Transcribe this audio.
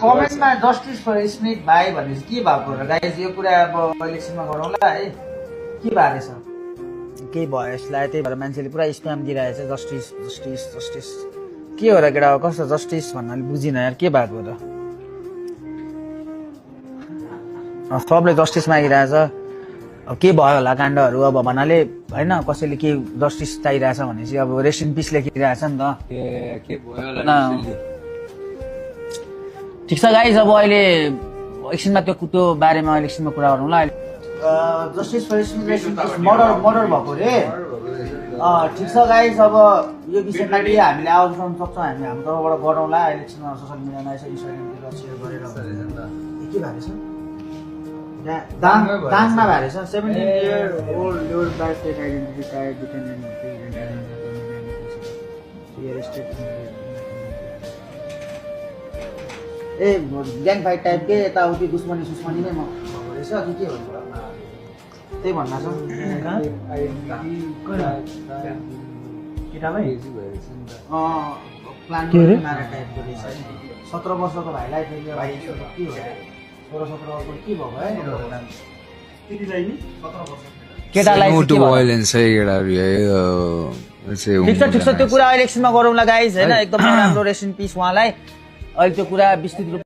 कमेन्टमा justice for Smith भाइ भनेपछि के भएको र गाइस यो कुरा अब इलेक्सनमा गरौँला है के भएको छ केही भयो यसलाई त्यही भएर मान्छेले पुरा स्प्याम दिइरहेछ जस्टिस जस्टिस जस्टिस के हो र केटा कस्तो जस्टिस भन्नाले बुझिन यार के भएको र सबले जस्टिस मागिरहेछ अब के भयो होला काण्डहरू अब भन्नाले होइन कसैले के जस्टिस चाहिरहेछ भनेपछि अब रेस्ट इन पिस लेखिरहेछ नि त ठिक छ गाइज अब अहिले एकछिनमा त्यो बारेमा इलेक्सनमा कुरा गरौँला जस्टिस फर मर्डर भएको रे ठिक छ गाइज अब यो विषयमा के हामीले आवाज उठाउन सक्छौँ हामी हाम्रो तर्फबाट गरौँला इलेक्सनमा सोसियल मिडियामा यसो इन्स्टाग्रामतिर सेयर गरेर के भएको छ दाङमा भएको छ 17-year-old lured by fake identity tied detained A gang fight type के यताउति दुश्मनी सुस्मनी नै भएको रहेछ कि के भन्नु त्यही भन्नु छ प्लान मारा टाइपको रहेछ 17 वर्षको भाइलाई फेरि भाइ के हो 16-17 वर्षको के भयो है केटीलाई नि 17 वर्ष केटालाई ठिक छ त्यो कुरा इलेक्सनमा गरौँला गाइज होइन एकदम राम्रो रेस्ट इन पिस उहाँलाई अहिले त्यो कुरा विस्तृत